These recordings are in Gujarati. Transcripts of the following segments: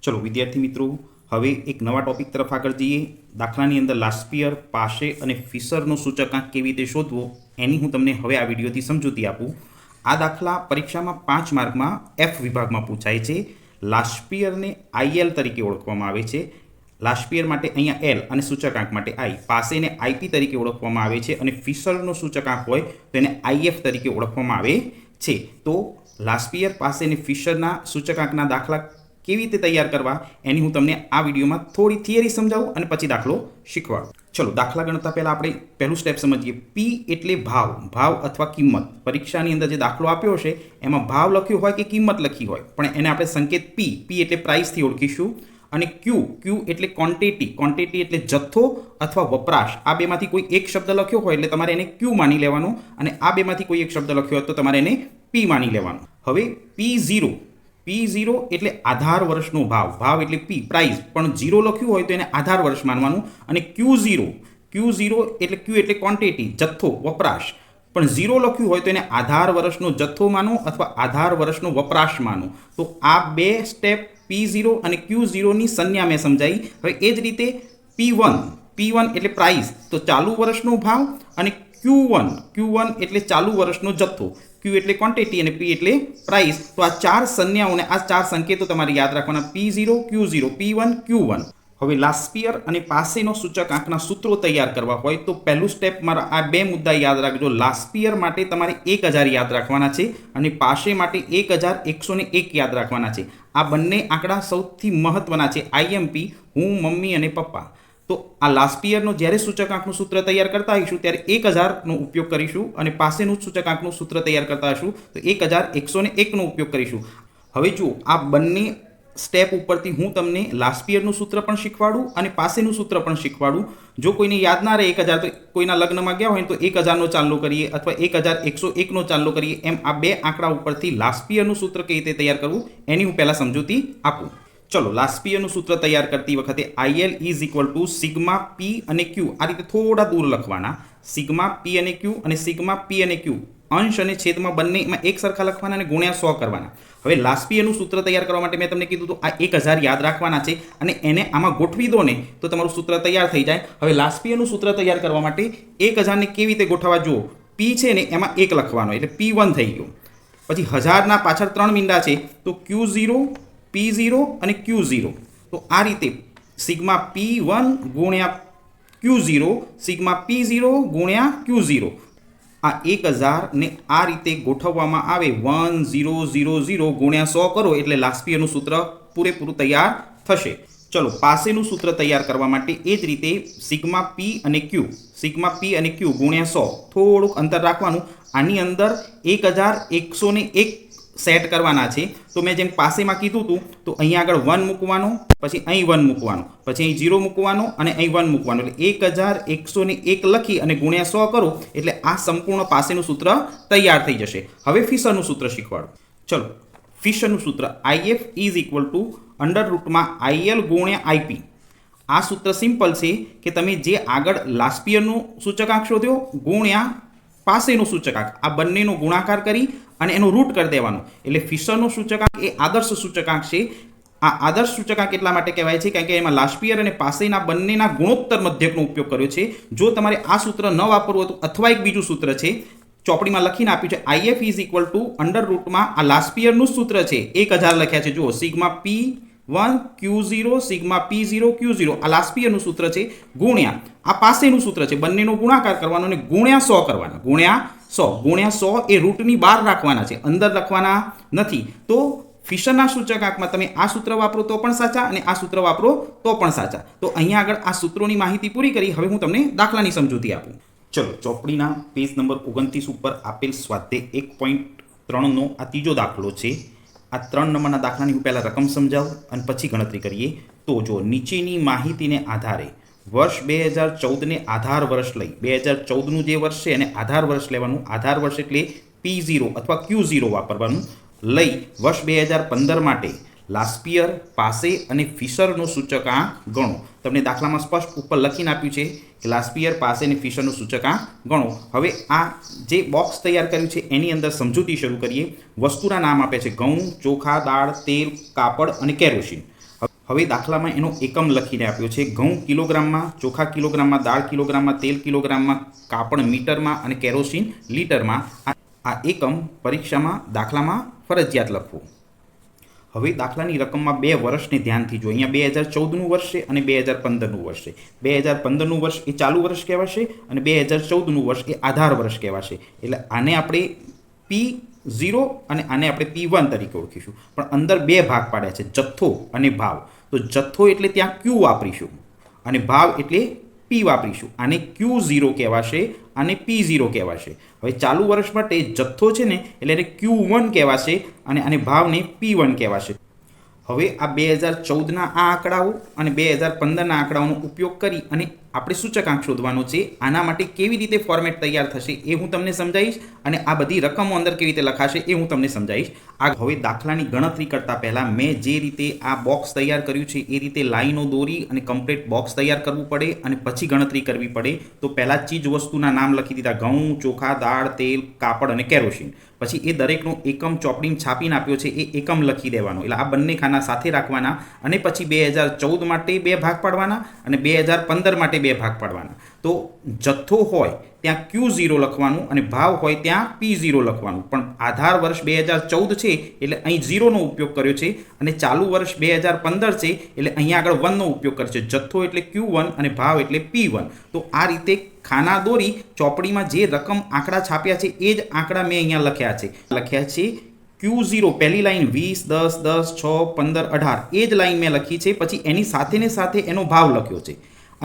ચલો વિદ્યાર્થી મિત્રો, હવે એક નવા ટોપિક તરફ આગળ જઈએ. દાખલાની અંદર લાસ્પિયર, પાશે અને ફિશરનો સૂચકાંક કેવી રીતે શોધવો એની હું તમને હવે આ વિડીયોથી સમજૂતી આપું. આ દાખલા પરીક્ષામાં 5 માર્કમાં એફ વિભાગમાં પૂછાય છે. લાસ્પિયરને આઈએલ તરીકે ઓળખવામાં આવે છે. લાસ્પિયર માટે અહીંયા એલ અને સૂચકાંક માટે આઈ, પાસેને આઈપી તરીકે ઓળખવામાં આવે છે અને ફિશરનો સૂચકાંક હોય તો એને આઈએફ તરીકે ઓળખવામાં આવે છે. તો લાસ્પિયર, પાસે અને ફિશરના સૂચકાંકના દાખલા કેવી રીતે તૈયાર કરવા એની હું તમને આ વિડીયોમાં થોડી થિયરી સમજાવું અને પછી દાખલો શીખવાડું. ચલો દાખલા ગણતા પહેલાં આપણે પહેલું સ્ટેપ સમજીએ. પી એટલે ભાવ, ભાવ અથવા કિંમત. પરીક્ષાની અંદર જે દાખલો આપ્યો છે એમાં ભાવ લખ્યો હોય કે કિંમત લખી હોય, પણ એને આપણે સંકેત પી એટલે પ્રાઇસથી ઓળખીશું. અને ક્યુ એટલે ક્વોન્ટિટી એટલે જથ્થો અથવા વપરાશ. આ બેમાંથી કોઈ એક શબ્દ લખ્યો હોય એટલે તમારે એને ક્યુ માની લેવાનો, અને આ બેમાંથી કોઈ એક શબ્દ લખ્યો હોય તો તમારે એને પી માની લેવાનો. હવે P0 એટલે આધાર વર્ષનો ભાવ, ભાવ એટલે પી પ્રાઇસ, પણ 0 લખ્યું હોય તો એને આધાર વર્ષ માનવાનું. અને Q0 એટલે ક્યુ એટલે ક્વોન્ટિટી, જથ્થો, વપરાશ, પણ 0 લખ્યું હોય તો એને આધાર વર્ષનો જથ્થો માનો અથવા આધાર વર્ષનો વપરાશ માનો. તો આ બે સ્ટેપ P0 અને Q0 ની સંજ્ઞા મેં સમજાવી. હવે એ જ રીતે P1 એટલે પ્રાઇસ, તો ચાલુ વર્ષનો ભાવ, અને Q1 એટલે ચાલુ વર્ષનો જથ્થો, Q એટલે ક્વોન્ટિટી અને P એટલે પ્રાઇસ. તો આ ચાર સંજ્ઞાઓને, આ ચાર સંકેતો તમારે યાદ રાખવાના: P0, Q0, P1, Q1. હવે લાસ્પિયર અને પાસેનો સૂચકાંકના સૂત્રો તૈયાર કરવા હોય તો પહેલું સ્ટેપ મારા આ બે મુદ્દા યાદ રાખજો. લાસ્પિયર માટે તમારે 1000 યાદ રાખવાના છે અને પાસે માટે 1101 યાદ રાખવાના છે. આ બંને આંકડા સૌથી મહત્વના છે. IMP, હું, મમ્મી અને પપ્પા. તો આ લાસ્પિયરનો જ્યારે સૂચકાંકનું સૂત્ર તૈયાર કરતા હોઈશું ત્યારે 1000નો ઉપયોગ કરીશું, અને પાસેનું સૂચકાંકનું સૂત્ર તૈયાર કરતા હશું તો 1101નો ઉપયોગ કરીશું. હવે જુઓ, આ બંને સ્ટેપ ઉપરથી હું તમને લાસ્પિયરનું સૂત્ર પણ શીખવાડું અને પાસેનું સૂત્ર પણ શીખવાડું. જો કોઈને યાદ ના રહે 1000, તો કોઈના લગ્નમાં ગયા હોય તો 1000નો ચાંદલો કરીએ અથવા 1101નો ચાંદલો કરીએ. એમ આ બે આંકડા ઉપરથી લાસ્પિયરનું સૂત્ર કેવી રીતે તૈયાર કરવું એની હું પહેલાં સમજૂતી આપું. ચલો, લાસ્પિયરનું સૂત્ર તૈયાર કરતી વખતે IL is equal to sigma પી અને ક્યુ. આ રીતે થોડા દૂર લખવાના. સિગ્મા પી અને ક્યુ, અને સિગ્મા પી અને ક્યુ અંશ અને છેદમાં બંનેમાં એક સરખા લખવાના અને ગુણ્યા 100 કરવાના. હવે લાસ્પિયરનું સૂત્ર તૈયાર કરવા માટે મેં તમને કીધું તો આ 1000 યાદ રાખવાના છે, અને એને આમાં ગોઠવી દો ને તો તમારું સૂત્ર તૈયાર થઈ જાય. હવે લાસ્પિયરનું સૂત્ર તૈયાર કરવા માટે 1000ને કેવી રીતે ગોઠવવા જુઓ. પી છે ને એમાં 1 લખવાનો એટલે P1 થઈ ગયો. પછી 1000ના પાછળ 3 મીંડા છે તો Q0, P0 અને Q0. તો આ રીતે સિગ્મા P1 ગુણ્યા Q0, સિગ્મા P0 ગુણ્યા Q0. આ 1000ને આ રીતે ગોઠવવામાં આવે. 1 0 0 0 ગુણ્યા 100 કરો એટલે લાસ્પિયરનું સૂત્ર પૂરેપૂરું તૈયાર થશે. ચલો, પાસેનું સૂત્ર તૈયાર કરવા માટે એ જ રીતે સિગ્મા P અને Q ગુણ્યા 100, થોડુંક અંતર રાખવાનું. આની અંદર 1101 સેટ કરવાના છે. તો મેં જેમ પાસેમાં કીધું હતું તો અહીંયા આગળ 1 મૂકવાનો, પછી અહીં 1 મૂકવાનો, પછી અહીં 0 મૂકવાનો અને અહીં 1 મૂકવાનો, એટલે 1101 લખી અને ગુણ્યા 100 કરો એટલે આ સંપૂર્ણ પાસેનું સૂત્ર તૈયાર થઈ જશે. હવે ફિશરનું સૂત્ર શીખવાડો. ચલો, ફિશરનું સૂત્ર IF is equal to √ IL ગુણ્યા IP. આ સૂત્ર સિમ્પલ છે કે તમે જે આગળ લાસ્પિયરનું સૂચકાંક શોધ્યો ગુણ્યા પાસેનું સૂચકાંક, આ બંનેનો ગુણાકાર કરી અને એનો રૂટ કરી દેવાનો. એટલે ફિશરનો સૂચકાંક એ આદર્શ સૂચકાંક છે. આ આદર્શ સૂચકાંક એટલા માટે કહેવાય છે કારણ કે એમાં લાસ્પિયર અને પાસેના બંનેના ગુણોત્તર મધ્યકનો ઉપયોગ કર્યો છે. જો તમારે આ સૂત્ર ન વાપરવું હતું અથવા એક બીજું સૂત્ર છે, ચોપડીમાં લખીને આપ્યું છે, IF ઇઝ ઇક્વલ ટુ √ આ લાસ્પિયરનું સૂત્ર છે, 1000 લખ્યા છે. જુઓ, sigma P1 Q0, sigma P0 Q0 આ લાસ્પિયરનું સૂત્ર છે, ગુણ્યા આ પાસેનું સૂત્ર છે. બંનેનો ગુણાકાર કરવાનો અને ગુણ્યા 100 કરવાના. ગુણ્યા 100 એ રૂટની બહાર રાખવાના છે, અંદર લખવાના નથી. તો ફિશરના સૂચકાંકમાં તમે આ સૂત્ર વાપરો તો પણ સાચા અને આ સૂત્ર વાપરો તો પણ સાચા. તો અહીંયા આગળ આ સૂત્રોની માહિતી પૂરી કરી. હવે હું તમને દાખલાની સમજૂતી આપું. ચલો, ચોપડીના પેજ નંબર 29 ઉપર આપેલ સ્વાધ્યાય 1.3નો આ ત્રીજો દાખલો છે. આ 3 નંબરના દાખલાની હું પહેલાં રકમ સમજાવું અને પછી ગણતરી કરીએ. તો જો નીચેની માહિતીને આધારે વર્ષ 2014ને આધાર વર્ષ લઈ, 2014નું જે વર્ષ છે એને આધાર વર્ષ લેવાનું. આધાર વર્ષ એટલે P0 અથવા Q0 વાપરવાનું. લઈ વર્ષ 2015 માટે લાસ્પિયર, પાસે અને ફિશરનો સૂચકાંક ગણો. તમને દાખલામાં સ્પષ્ટ ઉપર લખીને આપ્યું છે કે લાસ્પિયર, પાસે અને ફિશરનો સૂચકાંક ગણો. હવે આ જે બોક્સ તૈયાર કર્યું છે એની અંદર સમજૂતી શરૂ કરીએ. વસ્તુના નામ આપે છે: ઘઉં, ચોખા, દાળ, તેલ, કાપડ અને કેરોસીન. હવે દાખલામાં એનો એકમ લખીને આપ્યો છે. ઘઉં કિલોગ્રામમાં, ચોખા કિલોગ્રામમાં, દાળ કિલોગ્રામમાં, તેલ કિલોગ્રામમાં, કાપડ મીટરમાં અને કેરોસીન લીટરમાં. આ એકમ પરીક્ષામાં દાખલામાં ફરજિયાત લખવું. હવે દાખલાની રકમમાં 2 વર્ષને ધ્યાનથી જો. અહીંયા 2014નું વર્ષ છે અને 2015નું વર્ષ છે. 2015નું વર્ષ એ ચાલુ વર્ષ કહેવાશે અને 2014નું વર્ષ એ આધાર વર્ષ કહેવાશે. એટલે આને આપણે P0 અને આને આપણે P1 તરીકે ઓળખીશું. પણ અંદર 2 ભાગ પાડ્યા છે, જથ્થો અને ભાવ. તો જથ્થો એટલે ત્યાં Q વાપરીશું અને ભાવ એટલે P વાપરીશું. આને Q0 કહેવાશે, આને P0 કહેવાશે. હવે ચાલુ વર્ષ માટે જથ્થો છે ને એટલે એને Q1 કહેવાશે અને આને ભાવને P1 કહેવાશે. હવે આ 2014ના આ આંકડાઓ અને 2015ના આંકડાઓનો ઉપયોગ કરી અને આપણે સૂચકાંક શોધવાનો છે. આના માટે કેવી રીતે ફોર્મેટ તૈયાર થશે એ હું તમને સમજાવીશ અને આ બધી રકમો અંદર કેવી રીતે લખાશે એ હું તમને સમજાવીશ. હવે દાખલાની ગણતરી કરતાં પહેલાં મેં જે રીતે આ બોક્સ તૈયાર કર્યું છે એ રીતે લાઈનો દોરી અને કમ્પ્લીટ બોક્સ તૈયાર કરવું પડે અને પછી ગણતરી કરવી પડે. તો પહેલાં ચીજ વસ્તુના નામ લખી દીધા: ઘઉં, ચોખા, દાળ, તેલ, કાપડ અને કેરોસીન. પછી એ દરેકનો એકમ ચોપડીમાં છાપીને આપ્યો છે, એ એકમ લખી દેવાનો. એટલે આ બંને ખાના સાથે રાખવાના અને પછી 2014 માટે 2 ભાગ પાડવાના અને 2015 માટે 2 ભાગ પાડવાના. તો જથ્થો હોય ત્યાં Q0 લખવાનું અને ભાવ હોય ત્યાં P0 લખવાનું. પણ આધાર વર્ષ 2014 છે એટલે અહીં 0નો ઉપયોગ કર્યો છે અને ચાલુ વર્ષ 2015 છે એટલે અહીંયા આગળ 1નો ઉપયોગ કર્યો છે. જથ્થો એટલે Q1 અને ભાવ એટલે P1. તો આ રીતે ખાના દોરી ચોપડીમાં જે રકમ આંકડા છાપ્યા છે એ જ આંકડા મેં અહીંયા લખ્યા છે Q0 પહેલી લાઈન 20, 10, 10, 6, 15, 18 એ જ લાઈન મેં લખી છે. પછી એની સાથે ને સાથે એનો ભાવ લખ્યો છે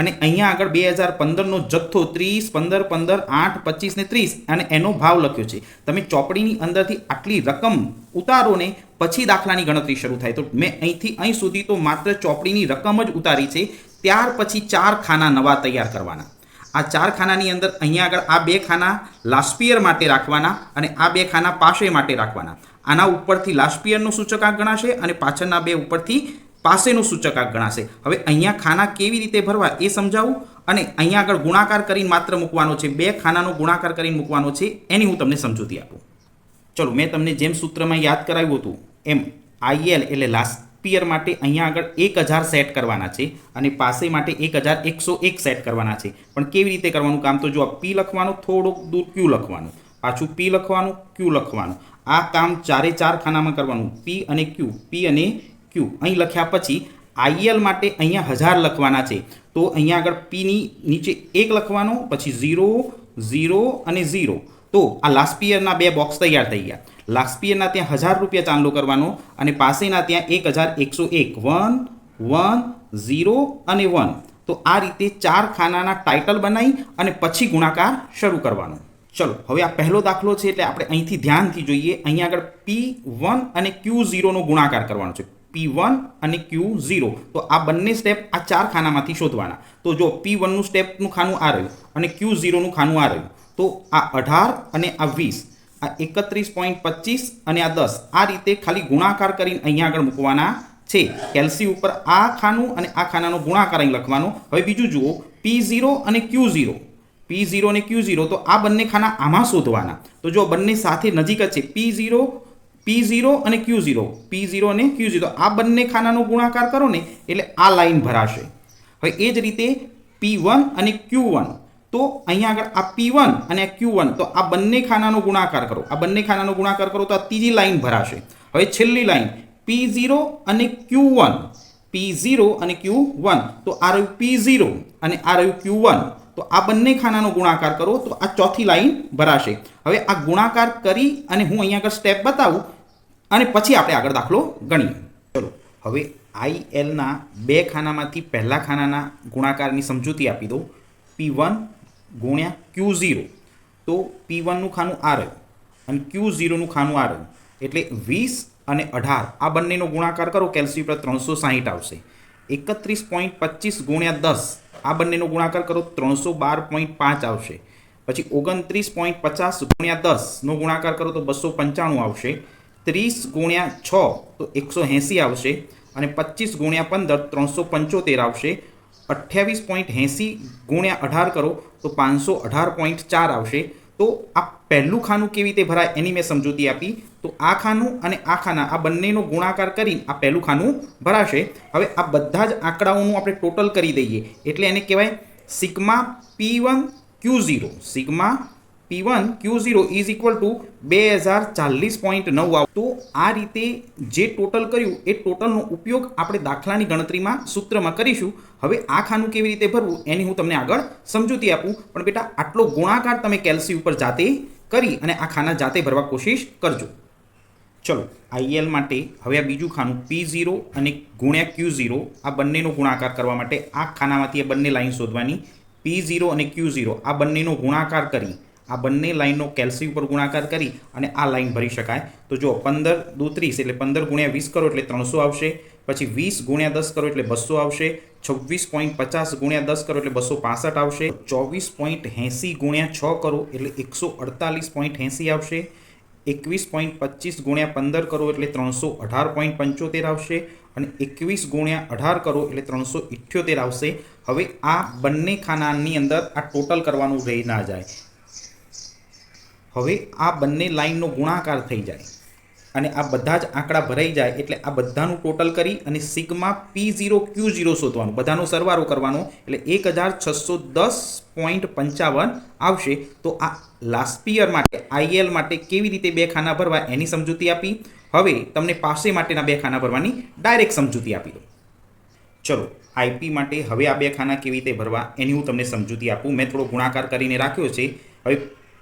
અને અહીંયા આગળ 2015નો જથ્થો 30, 15, 15, 8, 25 ને 30 અને એનો ભાવ લખ્યો છે. તમે ચોપડીની અંદરથી આટલી રકમ ઉતારો ને પછી દાખલાની ગણતરી શરૂ થાય. તો મેં અહીંથી અહીં સુધી તો માત્ર ચોપડીની રકમ જ ઉતારી છે. ત્યાર પછી 4 ખાના નવા તૈયાર કરવાના. આ 4 ખાનાની અંદર અહીંયા આગળ આ 2 ખાના લાસ્ટ યર માટે રાખવાના અને આ 2 ખાના પાસે માટે રાખવાના. આના ઉપરથી લાસ્ટ યરનો સૂચકાંક ગણાશે અને પાછળના 2 ઉપરથી પાસેનો સૂચકાંક ગણાશે. હવે અહીંયા ખાના કેવી રીતે ભરવા એ સમજાવું અને અહીંયા આગળ ગુણાકાર કરીને માત્ર મૂકવાનો છે. 2 ખાનાનો ગુણાકાર કરીને મૂકવાનો છે, એની હું તમને સમજૂતી આપું. ચલો, મેં તમને જેમ સૂત્રમાં યાદ કરાવ્યું હતું એમ IL એટલે લાસ્ટ યર માટે અહીંયા આગળ 1000 સેટ કરવાના છે અને પાસે માટે 1101 સેટ કરવાના છે. પણ કેવી રીતે કરવાનું કામ તો જો P લખવાનું, થોડુંક દૂર Q લખવાનું, પાછું P લખવાનું, Q લખવાનું. આ કામ 4 ખાનામાં કરવાનું. P અને Q, P અને Q અહીં લખ્યા પછી IL માટે અહીંયા 1000 લખવાના છે. તો અહીંયા આગળ Pની નીચે 1 લખવાનો, પછી 0, 0 અને 0. તો આ લાસ્ટ યરના 2 બોક્સ તૈયાર થઈ ગયા. લાસ્ટ યરના ત્યાં 1000 રૂપિયા ચાંદલો કરવાનો અને પાસેના ત્યાં 1101, 1, 1, 0 અને 1. તો આ રીતે 4 ખાનાના ટાઇટલ બનાવી અને પછી ગુણાકાર શરૂ કરવાનો. ચલો, હવે આ પહેલો દાખલો છે એટલે આપણે અહીંથી ધ્યાનથી જોઈએ. અહીંયા આગળ P1 અને Q0નો ગુણાકાર કરવાનો છે. P1 અને Q0. તો આ બંને સ્ટેપ આ 4 ખાનામાંથી શોધવાના. તો જો P1નું સ્ટેપનું ખાનું આ રહ્યું અને Q0નું ખાનું આ રહ્યું. તો આ 18 અને આ 20, આ 31.25 અને આ 10, આ રીતે ખાલી ગુણાકાર કરીને અહીંયા આગળ મૂકવાના છે. કેલ્સી ઉપર આ ખાનું અને આ ખાનાનો ગુણાકાર અહીં લખવાનો. હવે બીજું જુઓ, P0 અને Q0, P0 અને Q0. તો આ બંને ખાના આમાં શોધવાના. તો જો બંને સાથે નજીક જ છે, P0 અને Q0, P0 અને Q0. તો આ બંને ખાનાનો ગુણાકાર કરો ને એટલે આ લાઈન ભરાશે. હવે એ જ રીતે P1 અને Q1. તો અહીંયા આગળ આ P1 અને Q1, તો આ બંને ખાનાનો ગુણાકાર કરો. આ બંને ખાનાનો ગુણાકાર કરો તો આ ત્રીજી લાઈન ભરાશે. હવે છેલ્લી લાઈન P0 અને Q1, P0 અને Q1. તો આ રહ્યું P0 અને આ રહ્યું Q1. તો આ બંને ખાનાનો ગુણાકાર કરો તો આ ચોથી લાઈન ભરાશે. હવે આ ગુણાકાર કરી અને હું અહીંયા આગળ સ્ટેપ બતાવું અને પછી આપણે આગળ દાખલો ગણીએ. ચલો, હવે ILના 2 ખાનામાંથી પહેલા ખાનાના ગુણાકારની સમજૂતી આપી દો. P1 ગુણ્યા Q0. તો P1નું ખાનું આ રહ્યું અને Q0નું ખાનું આ રહ્યું. એટલે 20 અને 18 આ બંનેનો ગુણાકાર કરો, કેલ્સી પર 360 આવશે. 31.25 ગુણ્યા 10 આ બંનેનો ગુણાકાર કરો, 312.5 આવશે. પછી 29.50 ગુણ્યા 10નો ગુણાકાર કરો તો 295 આવશે. 30 ગુણ્યા 6 તો 180 આવશે અને 25 ગુણ્યા 15 375 આવશે. 28.80 ગુણ્યા 18 કરો તો 518.4 આવશે. તો તો આ પહેલું ખાનું કેવી રીતે ભરાય એની મેં સમજૂતી આપી. તો આ ખાનું અને આ ખાના આ બંનેનો ગુણાકાર કરીને આ પહેલું ખાનું ભરાશે. હવે આ બધા જ આંકડાઓનું આપણે ટોટલ કરી દઈએ એટલે એને કહેવાય sigma P1 Q0. Sigma P1 Q0 is equal to 2040.9. તો આ રીતે જે ટોટલ કર્યું એ ટોટલનો ઉપયોગ આપણે દાખલાની ગણતરીમાં સૂત્રમાં કરીશું. હવે આ ખાનું કેવી રીતે ભરવું એની હું તમને આગળ સમજૂતી આપું, પણ બેટા આટલો ગુણાકાર તમે કેલ્સી ઉપર જાતે કરી અને આ ખાના જાતે ભરવા કોશિશ કરજો. ચલો IL માટે હવે આ બીજું ખાનું P0 અને ગુણ્યા Q0 આ બંનેનો ગુણાકાર કરવા માટે આ ખાનામાંથી આ બંને લાઈન શોધવાની. P0 અને Q0 આ બંનેનો ગુણાકાર કરી આ બંને લાઈનનો કેલ્સી ઉપર ગુણાકાર કરી અને આ લાઈન ભરી શકાય. તો જો 15 દુ 30 એટલે 15 ગુણ્યા 20 કરો એટલે 300 આવશે. પછી 20 ગુણ્યા 10 કરો એટલે 200 આવશે. 26.50 ગુણ્યા 10 કરો એટલે 265 આવશે. 24.80 ગુણ્યા 6 કરો એટલે 148.80 આવશે. 21.25 ગુણ્યા 15 કરો એટલે 318.75 આવશે. અને 21 ગુણ્યા 18 કરો એટલે 378 આવશે. હવે આ બંને ખાનાની અંદર આ ટોટલ કરવાનું રહી ના જાય. હવે આ બંને લાઈનનો ગુણાકાર થઈ જાય અને આ બધા જ આંકડા ભરાઈ જાય એટલે આ બધાનું ટોટલ કરી અને સિગ્મા P0 Q0 શોધવાનું, બધાનો સરવાળો કરવાનો એટલે 1610.55 આવશે. તો આ લાસ્ટ પિયર માટે IL માટે કેવી રીતે બે ખાના ભરવા એની સમજૂતી આપી. હવે તમને પાસે માટેના બે ખાના ભરવાની ડાયરેક્ટ સમજૂતી આપી દો. ચલો IP માટે હવે આ બે ખાના કેવી રીતે ભરવા એની હું તમને સમજૂતી આપું. મેં થોડો ગુણાકાર કરીને રાખ્યો છે. હવે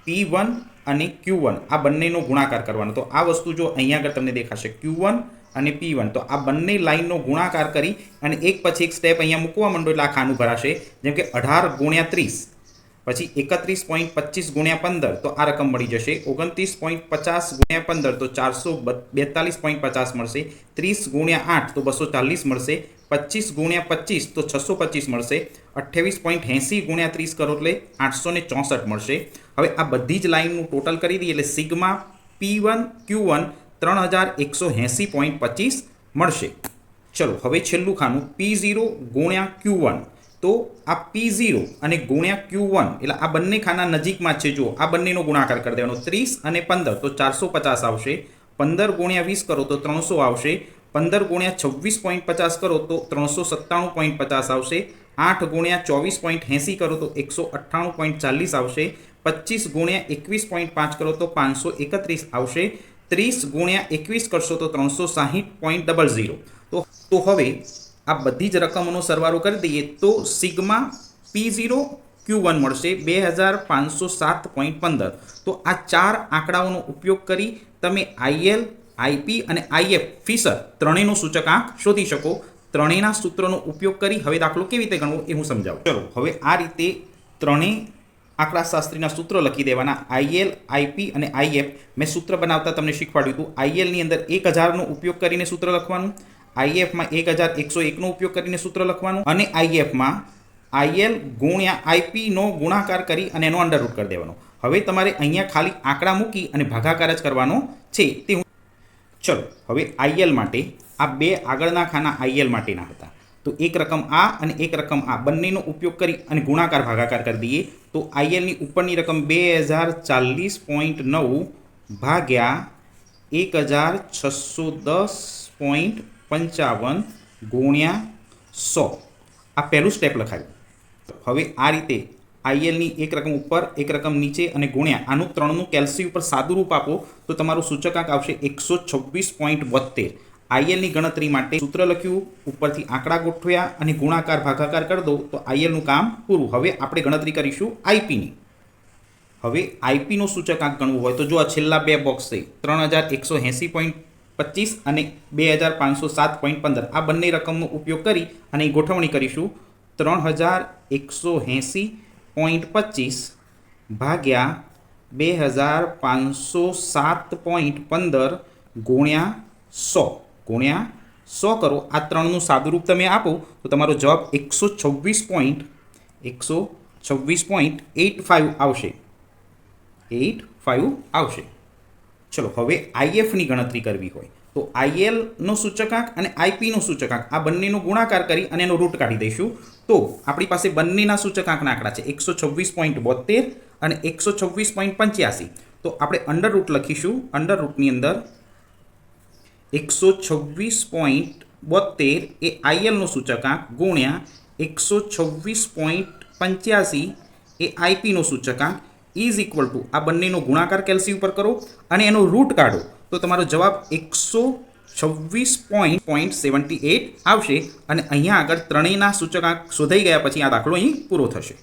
P1 અને Q1 આ બંનેનો ગુણાકાર કરવાનો. તો આ વસ્તુ જો અહીંયા આગળ તમને દેખાશે Q1 અને P1, તો આ બંને લાઈનનો ગુણાકાર કરી અને એક પછી એક સ્ટેપ અહીંયા મૂકવા માંડો એટલે આ ખાનું ભરાશે. જેમ કે 18 ગુણ્યા 30 પછી 31.25 ગુણ્યા 15 તો આ રકમ મળી જશે. 29.50 ગુણ્યા 15 તો 442.50 મળશે. 30 ગુણ્યા 8 તો 240 મળશે. 25 ગુણ્યા 25 તો 625 મળશે. 28.80 ગુણ્યા 30 કરો એટલે 864 મળશે. હવે આ બધી જ લાઈનનું ટોટલ કરી દઈએ એટલે સિગ્મા P1 Q1 3180.25 મળશે. ચલો હવે છેલ્લું ખાનું P0 ગુણ્યા Q1. તો આ P0 અને ગુણ્યા Q1 એટલે આ બંને ખાના નજીકમાં જ છે. જો આ બંનેનો ગુણાકાર કરી દેવાનો. 30 અને 15 તો 450 આવશે. 15 ગુણ્યા 20 કરો તો 300 આવશે. 15 ગુણ્યા 26.50 કરો તો 397.50 આવશે. 8 ગુણ્યા 24.80 કરો તો 198.40 આવશે. 25 ગુણ્યા 21.5 કરો તો 531 આવશે. 30 ગુણ્યા 21 કરશો તો 360.00. તો હવે આ બધી જ રકમોનો સરવાળો કરી દઈએ તો સિગ્મા P0 Q1 મળશે 2507.15. તો આ ચાર આંકડાઓનો ઉપયોગ કરી તમે IL, IP અને IF ફિશર ત્રણેયનો સૂચકાંક શોધી શકો. ત્રણેયના સૂત્રોનો ઉપયોગ કરી હવે દાખલો કેવી રીતે ગણવો એ હું સમજાવું. ચલો હવે આ રીતે ત્રણેય આંકડાશાસ્ત્રીના સૂત્રો લખી દેવાના. IL, IP અને IF મેં સૂત્ર બનાવતા તમને શીખવાડ્યું હતું. IL ની અંદર 1000નો ઉપયોગ કરીને સૂત્ર લખવાનું. IF માં 1101નો ઉપયોગ કરીને સૂત્ર લખવાનું અને IF માં IL ગુણ્યા IP નો ગુણાકાર કરી અને એનો અંડરરૂટ કરી દેવાનો. હવે તમારે અહીંયા ખાલી આંકડા મૂકી અને ભાગાકાર જ કરવાનો છે તે હું. ચલો હવે IL માટે આ બે આગળના ખાના IL માટેના હતા. તો એક રકમ આ અને એક રકમ આ બંનેનો ઉપયોગ કરી અને ગુણાકાર ભાગાકાર કરી દઈએ. તો IL ની ઉપરની રકમ 2040.9 ભાગ્યા 1610.55 ગુણ્યા 100. આ પહેલું સ્ટેપ લખાયું. હવે આ રીતે IL ની એક રકમ ઉપર એક રકમ નીચે અને ગુણ્યા આનું ત્રણનું કેલ્સી ઉપર સાદું રૂપ આપો તો તમારું સૂચકાંક આવશે 126.72. IL ની ગણતરી માટે સૂત્ર લખ્યું, ઉપરથી આંકડા ગોઠવ્યા અને ગુણાકાર ભાગાકાર કરી દો તો IL નું કામ પૂરું. હવે આપણે ગણતરી કરીશું IP ની. હવે IP નો સૂચકાંક ગણવું હોય તો જો આ છેલ્લા બે બોક્સ છે 3180.25 અને 2507.15 આ બંને રકમનો ઉપયોગ કરી અને ગોઠવણી કરીશું. 3180.25 ભાગ્યા 2507.15 ગુણ્યા 100 કરો. આ ત્રણનું સાદુરૂપ તમે આપો તો તમારો જવાબ 126.85 આવશે. 85 આવશે. ચલો હવે IF ની ગણતરી કરવી હોય તો આઈએલનો સૂચકાંક અને આઈપીનો સૂચકાંક આ બંનેનો ગુણાકાર કરી અને એનો રૂટ કાઢી દઈશું. તો આપણી પાસે બંનેના સૂચકાંકના આંકડા છે 126.72 અને 126.85. તો આપણે અંડર રૂટ લખીશું. અંડર રૂટની અંદર 126.72 એ આઈએલનો સૂચકાંક ગુણ્યા 126.85 એ આઈપીનો સૂચકાંક ઇઝ ઇક્વલ ટુ આ બંનેનો ગુણાકાર કેલ્સી ઉપર કરો અને એનો રૂટ કાઢો તો તમારો જવાબ 126.78 આવશે. અને અહીંયા આગળ ત્રણેયના સૂચકાંક શોધાઈ ગયા પછી આ દાખલો અહીં પૂરો થશે.